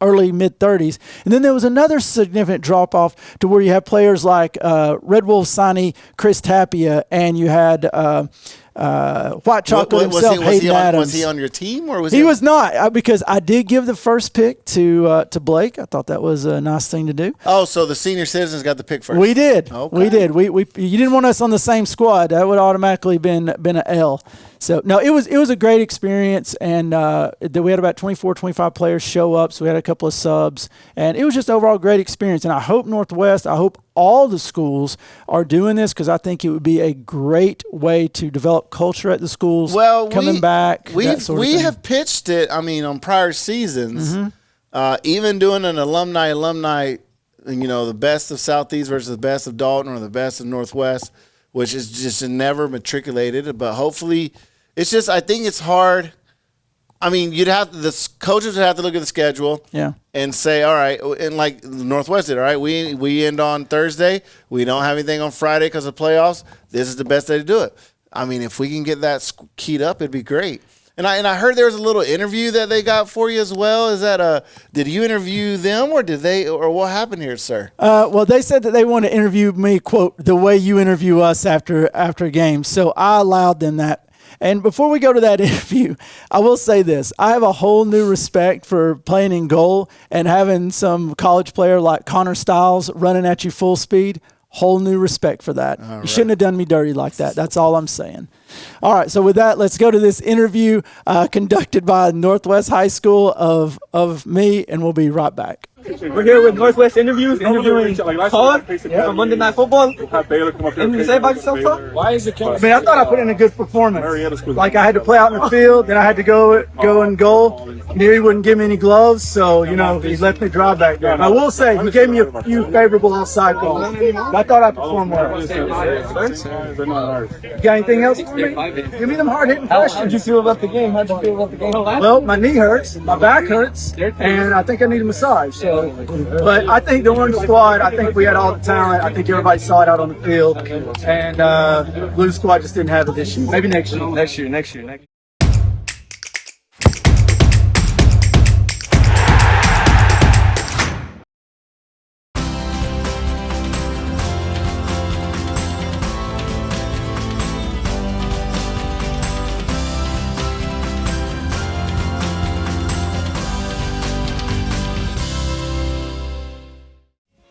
early mid-30s. And then there was another significant drop-off to where you have players like Red Wolf signee Chris Tapia, and you had white chocolate himself, Hayden Adams. Was he on your team or was he was not? Because I did give the first pick to Blake. I thought that was a nice thing to do. Oh, so the senior citizens got the pick first. We did. Okay. We did. You didn't want us on the same squad. That would automatically been an L. So no, it was a great experience, and we had about 24, 25 players show up. So we had a couple of subs, and it was just overall a great experience. And I hope Northwest, I hope all the schools are doing this, because I think it would be a great way to develop culture at the schools. Well, coming back, we have pitched it. I mean, on prior seasons, even doing an alumni, the best of Southeast versus the best of Dalton or the best of Northwest, which is just never matriculated. But hopefully, it's just, I think it's hard. I mean, the coaches would have to look at the schedule, and say, all right, and like Northwest did, all right, we end on Thursday. We don't have anything on Friday because of playoffs. This is the best day to do it. I mean, if we can get that keyed up, it'd be great. And I heard there was a little interview that they got for you as well. Is that did you interview them, or or what happened here, sir? Well, they said that they want to interview me, quote, the way you interview us after a game. So I allowed them that. And before we go to that interview, I will say this. I have a whole new respect for playing in goal and having some college player like Connor Stiles running at you full speed. Whole new respect for that. You shouldn't have done me dirty like that. That's all I'm saying. All right, so with that, let's go to this interview conducted by Northwest High School of me, and we'll be right back. We're here with Northwest interviews, interviewing Todd from Monday Night Football. Anything to say about yourself, Todd? Why is it? I mean, I thought I put in a good performance. Like, I had to play out in the field, then I had to go and goal. He wouldn't give me any gloves, so he let me drive back there. I will say he gave me a few favorable offside calls. I thought I performed well. You got anything else for me? Give me them hard hitting questions. How'd you feel about the game? Well, my knee hurts, my back hurts, and I think I need a massage. So, but I think the one squad, I think we had all the talent. I think everybody saw it out on the field, and Blue squad just didn't have it this year. Maybe next year. Next year.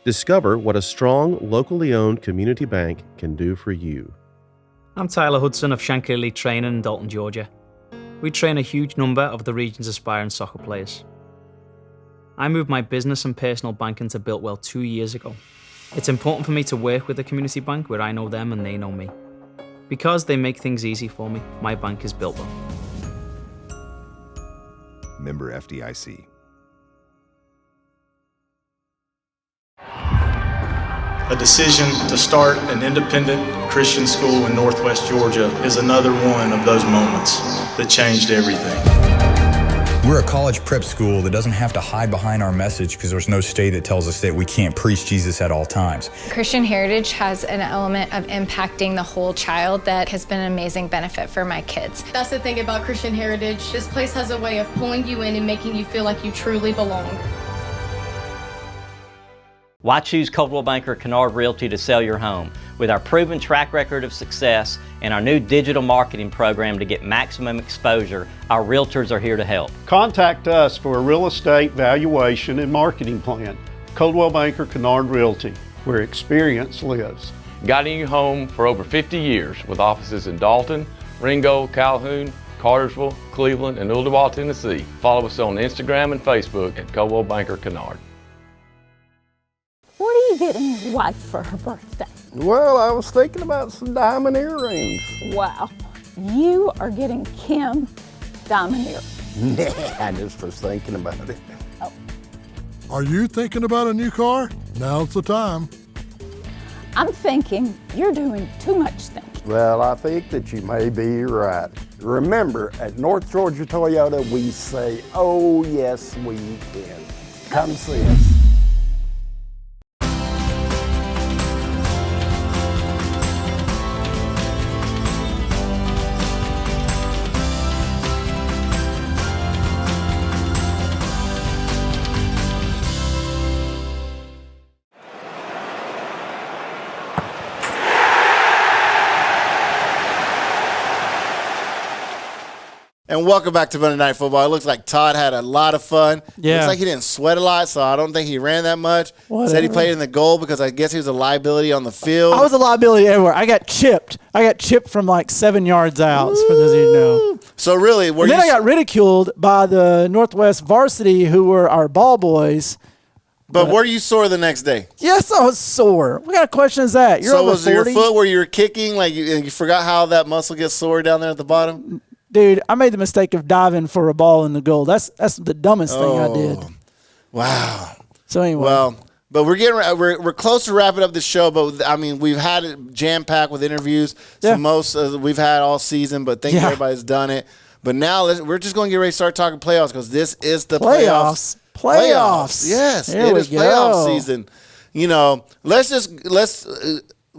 Discover what a strong, locally owned community bank can do for you. I'm Tyler Hudson of Shankly Elite Training in Dalton, Georgia. We train a huge number of the region's aspiring soccer players. I moved my business and personal banking to Builtwell 2 years ago. It's important for me to work with a community bank where I know them and they know me. Because they make things easy for me, my bank is Builtwell. Member FDIC. A decision to start an independent Christian school in Northwest Georgia is another one of those moments that changed everything. We're a college prep school that doesn't have to hide behind our message because there's no state that tells us that we can't preach Jesus at all times. Christian Heritage has an element of impacting the whole child that has been an amazing benefit for my kids. That's the thing about Christian Heritage. This place has a way of pulling you in and making you feel like you truly belong. Why choose Coldwell Banker Kennard Realty to sell your home? With our proven track record of success and our new digital marketing program to get maximum exposure, our realtors are here to help. Contact us for a real estate valuation and marketing plan. Coldwell Banker Kennard Realty, where experience lives. Guiding you home for over 50 years with offices in Dalton, Ringgold, Calhoun, Cartersville, Cleveland, and Ooltewah, Tennessee. Follow us on Instagram and Facebook at Coldwell Banker Kennard. What are you getting your wife for her birthday? Well, I was thinking about some diamond earrings. Wow, you are getting Kim diamond earrings. Nah, I just was thinking about it. Oh. Are you thinking about a new car? Now's the time. I'm thinking you're doing too much thinking. Well, I think that you may be right. Remember, at North Georgia Toyota, we say, oh yes, we can. Come see us. And welcome back to Monday Night Football. It looks like Todd had a lot of fun. Yeah. Looks like he didn't sweat a lot, so I don't think he ran that much. Whatever. Said he played in the goal because I guess he was a liability on the field. I was a liability everywhere. I got chipped. from like 7 yards out, for those of you who know. So really, and then I got ridiculed by the Northwest varsity, who were our ball boys. But were you sore the next day? Yes, I was sore. What kind of question is that? You're so over was 40? your foot where you were kicking, like you forgot how that muscle gets sore down there at the bottom? Dude, I made the mistake of diving for a ball in the goal. That's the dumbest thing I did. Wow. So anyway. Well, but we're close to wrapping up the show. But I mean, we've had it jam packed with interviews. Yeah. So most we've had all season. But thank you, everybody's done it. But now we're just going to get ready to start talking playoffs because this is the playoffs. Playoffs. Yes, there it we is go. playoff season. You know,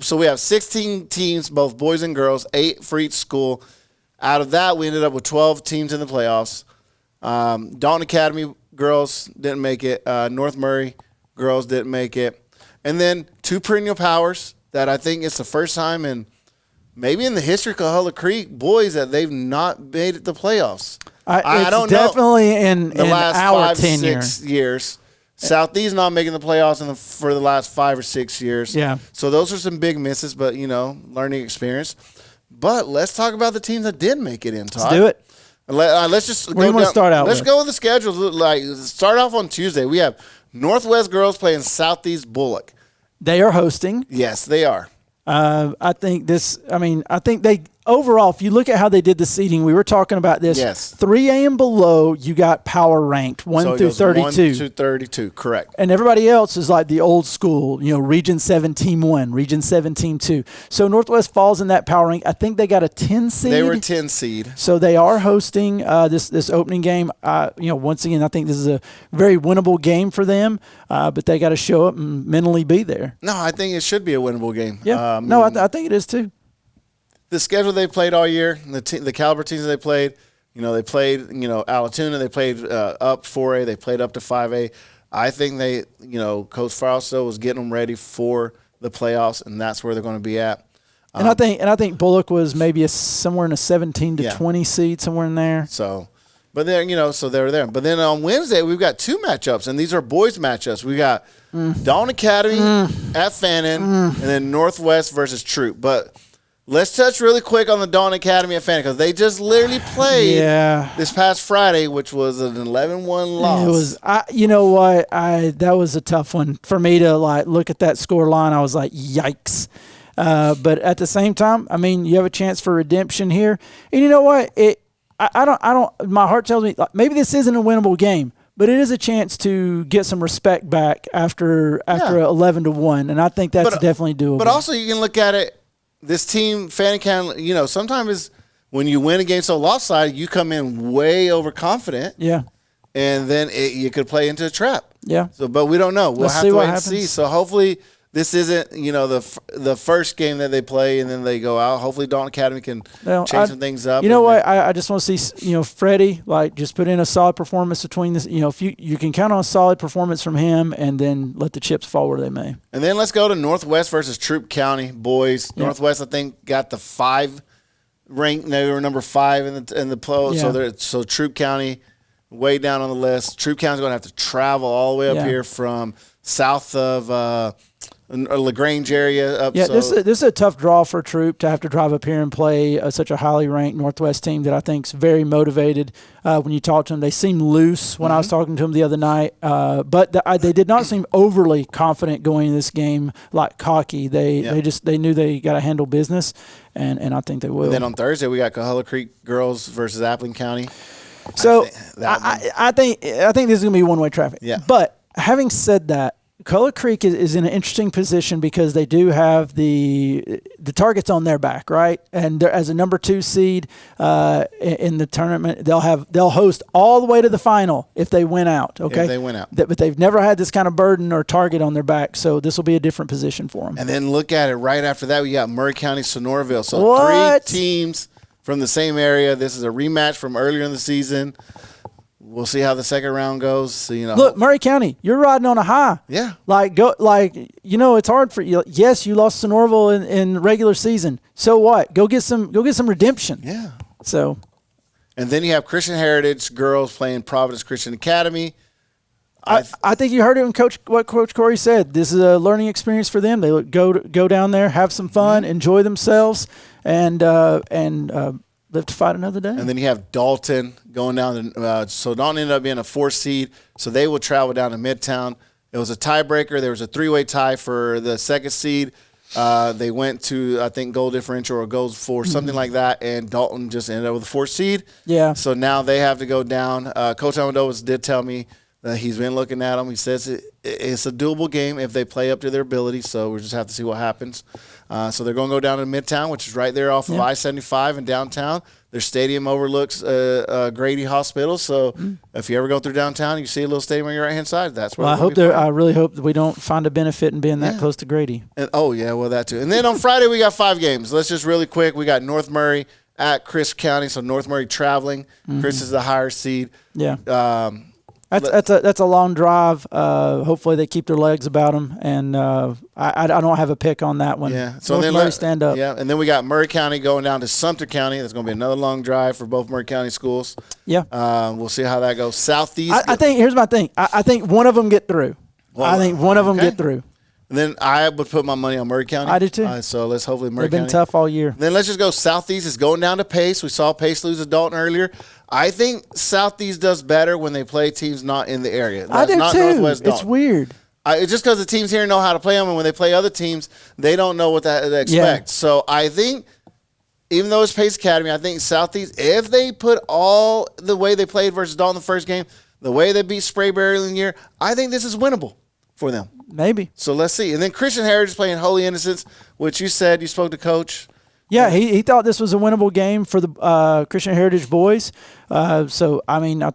so we have 16 teams, both boys and girls, 8 for each school. Out of that, we ended up with 12 teams in the playoffs. Dalton Academy girls didn't make it. North Murray girls didn't make it. And then 2 perennial powers that I think it's the first time in maybe in the history of Coahuila Creek boys that they've not made it to the playoffs. I don't know. Definitely in the last our 5-6 years. Southeast not making the playoffs for the last 5 or 6 years. Yeah. So those are some big misses, but, learning experience. But let's talk about the teams that did make it in, Todd. Let's do it. Let's just Where do you want to start out Let's with? go with the schedule. Like, start off on Tuesday. We have Northwest girls playing Southeast Bullock. They are hosting. Yes, they are. I think they overall, if you look at how they did the seeding, we were talking about this. Yes. 3A and below, you got power ranked 1 So it through goes 32. 1 through 32, correct. And everybody else is like the old school, Region 7 Team 1, Region 7 Team 2. So Northwest falls in that power rank. I think they got a 10 seed. They were a 10 seed. So they are hosting this opening game. Once again, I think this is a very winnable game for them, but they got to show up and mentally be there. No, I think it should be a winnable game. Yeah. I think it is too. The schedule they played all year, the caliber teams they played, they played, Allatoona, they played up 4A, they played up to 5A. I think they, Coach Fausto was getting them ready for the playoffs, and that's where they're going to be at. And I think Bullock was maybe somewhere in a 17 to 20 seed, somewhere in there. So, but they're, so they were there. But then on Wednesday, we've got 2 matchups, and these are boys matchups. We got Dawn Academy at Fannin, and then Northwest versus Troop. But let's touch really quick on the Dawn Academy at Fannin because they just literally played this past Friday, which was an 11-1 loss. It was, that was a tough one for me to look at that score line. I was like, yikes. But at the same time, you have a chance for redemption here. And you know what? I don't. My heart tells me maybe this isn't a winnable game, but it is a chance to get some respect back after 11-1, and I think that's definitely doable. But also, you can look at it. This team, Fannin County, sometimes when you win a game so lopsided, you come in way overconfident. Yeah. And then you could play into a trap. Yeah. So, but we don't know. We'll Let's have see to what wait and happens. see. So hopefully this isn't, the first game that they play and then they go out. Hopefully Dawn Academy can change some things up. You know what? I just want to see, Freddie, just put in a solid performance between this. If you can count on a solid performance from him and then let the chips fall where they may. And then let's go to Northwest versus Troop County boys. Yeah. Northwest, I think, got the 5 rank. They were number 5 in the poll. Yeah. So Troop County way down on the list. Troop County's going to have to travel all the way up here from south of LaGrange area up. Yeah, so. this is a tough draw for Troop to have to drive up here and play such a highly ranked Northwest team that I think is very motivated. When you talk to them, they seem loose when I was talking to them the other night, but they did not seem overly confident going into this game, like cocky. They knew they got to handle business, and I think they will. And then on Thursday we got Coahuila Creek girls versus Appling County. So I think this is going to be one-way traffic. Yeah. But having said that, Coahuila Creek is in an interesting position because they do have the targets on their back, right? And as a number 2 seed in the tournament, they'll host all the way to the final if they win out. Okay, if they win out. But they've never had this kind of burden or target on their back, so this will be a different position for them. And then look at it right after that. We got Murray County, Sonoraville. So 3 teams from the same area. This is a rematch from earlier in the season. We'll see how the second round goes. Look, Murray County, you're riding on a high. Yeah. It's hard for you. Yes, you lost to Norville in regular season. So what? Go get some redemption. Yeah. So And then you have Christian Heritage girls playing Providence Christian Academy. I think you heard it when what Coach Corey said. This is a learning experience for them. They go down there, have some fun, enjoy themselves, and live to fight another day. And then you have Dalton going down. So Dalton ended up being a 4 seed, so they will travel down to Midtown. It was a tiebreaker. There was a 3-way tie for the 2nd seed. They went to, I think, goal differential or goals for, something like that, and Dalton just ended up with a 4 seed. Yeah. So now they have to go down. Coach Almodovar did tell me that he's been looking at them. He says it's a doable game if they play up to their ability, so we'll just have to see what happens. So they're going to go down to Midtown, which is right there off of I-75 in downtown. Their stadium overlooks Grady Hospital, so if you ever go through downtown, you see a little stadium on your right-hand side. That's where I really hope that we don't find a benefit in being that close to Grady. And, that too. And then on Friday, we got 5 games. Let's just really quick. We got North Murray at Chris County, so North Murray traveling. Chris is the higher seed. Yeah. That's a long drive. Hopefully they keep their legs about them, and I don't have a pick on that one. Yeah, so North then Murray stand up. Yeah, and then we got Murray County going down to Sumter County. That's going to be another long drive for both Murray County schools. Yeah, we'll see how that goes. Southeast. I think here's my thing. I think one of them get through. I think one of them get through. And then I would put my money on Murray County. I do too. So let's hopefully Murray They've been County. tough all year. Then let's just go Southeast. It's going down to Pace. We saw Pace lose to Dalton earlier. I think Southeast does better when they play teams not in the area. I do not too. Northwest Dalton. It's weird. It's just because the teams here know how to play them, and when they play other teams, they don't know what they expect. Yeah. So I think, even though it's Pace Academy, I think Southeast, if they put all the way they played versus Dalton the first game, the way they beat Sprayberry early in the year, I think this is winnable for them. Maybe. So let's see. And then Christian Heritage is playing Holy Innocents, which you said you spoke to Coach. Yeah, he thought this was a winnable game for the Christian Heritage boys. So I mean, I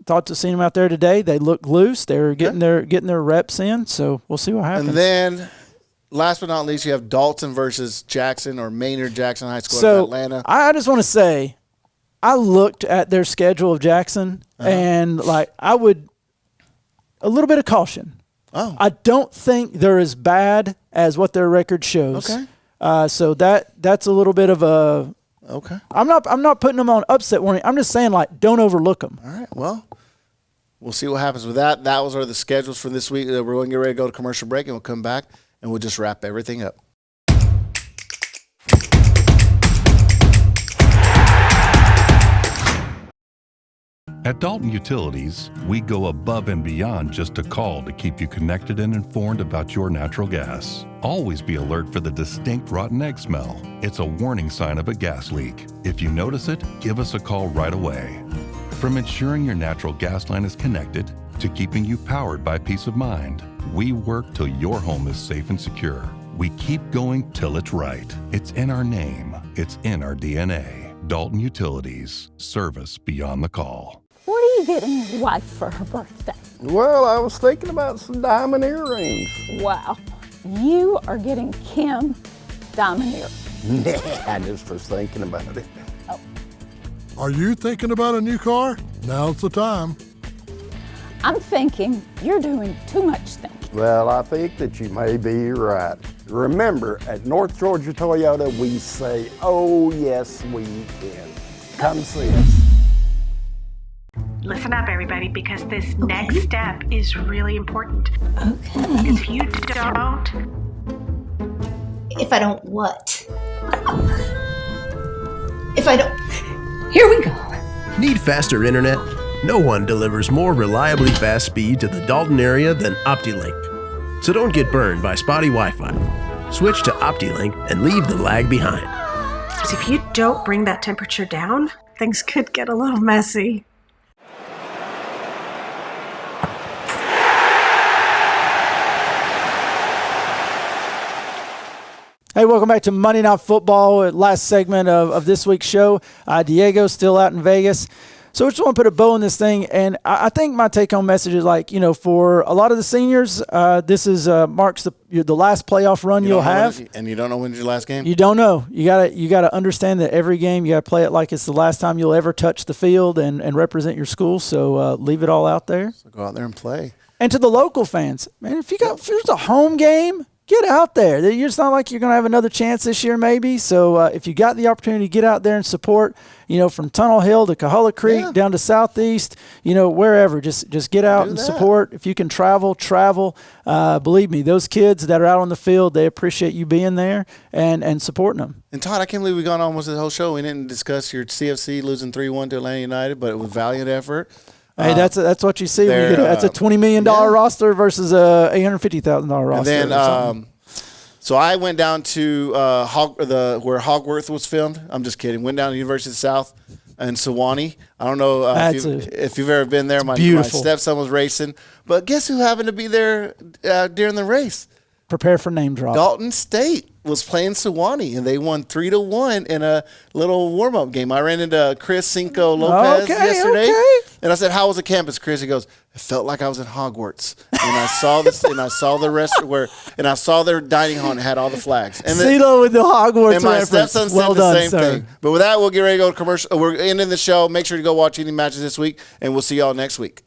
thought to see them out there today. They look loose. They're getting their reps in. So we'll see what happens. And then, last but not least, you have Dalton versus Jackson or Maynard Jackson High School so of Atlanta. I just want to say, I looked at their schedule of Jackson, and I would a little bit of caution. Oh, I don't think they're as bad as what their record shows. Okay. So that's a little bit of a. Okay. I'm not putting them on upset warning. I'm just saying, don't overlook them. All right. Well, we'll see what happens with that. That was the schedules for this week. We're going to get ready to go to commercial break, and we'll come back, and we'll just wrap everything up. At Dalton Utilities, we go above and beyond just a call to keep you connected and informed about your natural gas. Always be alert for the distinct rotten egg smell. It's a warning sign of a gas leak. If you notice it, give us a call right away. From ensuring your natural gas line is connected to keeping you powered by peace of mind, we work till your home is safe and secure. We keep going till it's right. It's in our name. It's in our DNA. Dalton Utilities. Service beyond the call. What are you getting your wife for her birthday? Well, I was thinking about some diamond earrings. Wow, you are getting Kim diamond earrings. Nah, I just was thinking about it. Oh. Are you thinking about a new car? Now's the time. I'm thinking you're doing too much thinking. Well, I think that you may be right. Remember, at North Georgia Toyota, we say, oh, yes, we can. Come see us. Listen up, everybody, because this next step is really important. Okay. Because if you don't... If I don't what? If I don't... Here we go. Need faster internet? No one delivers more reliably fast speed to the Dalton area than OptiLink. So don't get burned by spotty Wi-Fi. Switch to OptiLink and leave the lag behind. Because if you don't bring that temperature down, things could get a little messy. Hey, welcome back to Monday Night Football, last segment of this week's show. Diego's still out in Vegas. So I just want to put a bow on this thing, and I think my take-home message is for a lot of the seniors, this is marks the last playoff run you'll have. And you don't know when's your last game? You don't know. You gotta understand that every game you got to play it like it's the last time you'll ever touch the field and represent your school. So leave it all out there. So go out there and play. And to the local fans, man, if there's a home game get out there. It's not like you're going to have another chance this year, maybe. So if you got the opportunity to get out there and support, from Tunnel Hill to Cahulla Creek down to Southeast, wherever, just get out and support. If you can travel. Believe me, those kids that are out on the field, they appreciate you being there and supporting them. And Todd, I can't believe we've gone almost the whole show. We didn't discuss your CFC losing 3-1 to Atlanta United, but it was a valiant effort. Hey, that's what you see. That's a $20 million roster versus a $850,000 roster. And then, so I went down to where Hogwarts was filmed. I'm just kidding. Went down to University of the South in Sewanee. I don't know if you've ever been there. My stepson was racing. But guess who happened to be there during the race? Prepare for name drop. Dalton State was playing Sewanee, and they won 3-1 in a little warm-up game. I ran into Chris Cinco Lopez yesterday, and I said, "How was the campus, Chris?" He goes, "It felt like I was in Hogwarts." And I saw this, and I saw the restaurant and I saw their dining hall and it had all the flags. And CeeLo with the Hogwarts and my reference. stepson said Well the done, same sir. thing. But with that, we'll get ready to go to commercial. We're ending the show. Make sure to go watch any matches this week, and we'll see y'all next week.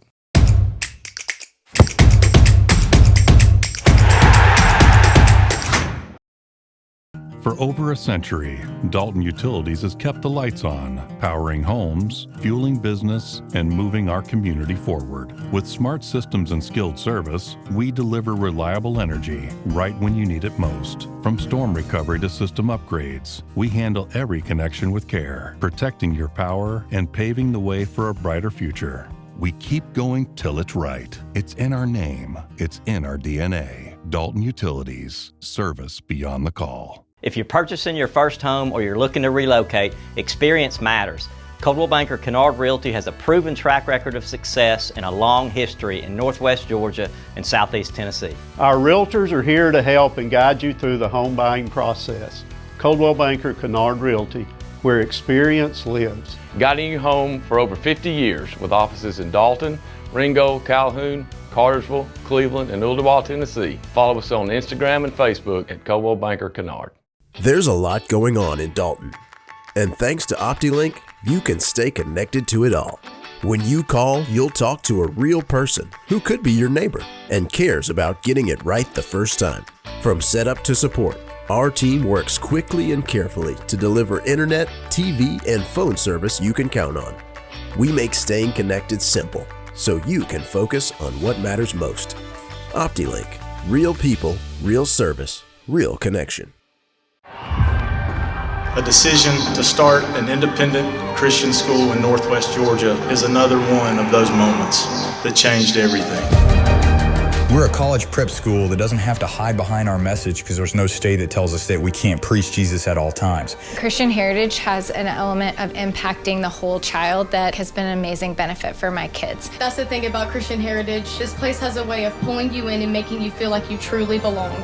For over a century, Dalton Utilities has kept the lights on, powering homes, fueling business, and moving our community forward. With smart systems and skilled service, we deliver reliable energy right when you need it most. From storm recovery to system upgrades, we handle every connection with care, protecting your power and paving the way for a brighter future. We keep going till it's right. It's in our name. It's in our DNA. Dalton Utilities, service beyond the call. If you're purchasing your first home or you're looking to relocate, experience matters. Coldwell Banker Kennard Realty has a proven track record of success and a long history in Northwest Georgia and Southeast Tennessee. Our realtors are here to help and guide you through the home buying process. Coldwell Banker Kennard Realty, where experience lives. Guiding you home for over 50 years with offices in Dalton, Ringgold, Calhoun, Cartersville, Cleveland, and Ooltewah, Tennessee. Follow us on Instagram and Facebook at Coldwell Banker Kennard. There's a lot going on in Dalton, and thanks to OptiLink, you can stay connected to it all. When you call, you'll talk to a real person who could be your neighbor and cares about getting it right the first time. From setup to support, our team works quickly and carefully to deliver internet, TV, and phone service you can count on. We make staying connected simple, so you can focus on what matters most. OptiLink, real people, real service, real connection. A decision to start an independent Christian school in Northwest Georgia is another one of those moments that changed everything. We're a college prep school that doesn't have to hide behind our message because there's no state that tells us that we can't preach Jesus at all times. Christian Heritage has an element of impacting the whole child that has been an amazing benefit for my kids. That's the thing about Christian Heritage. This place has a way of pulling you in and making you feel like you truly belong.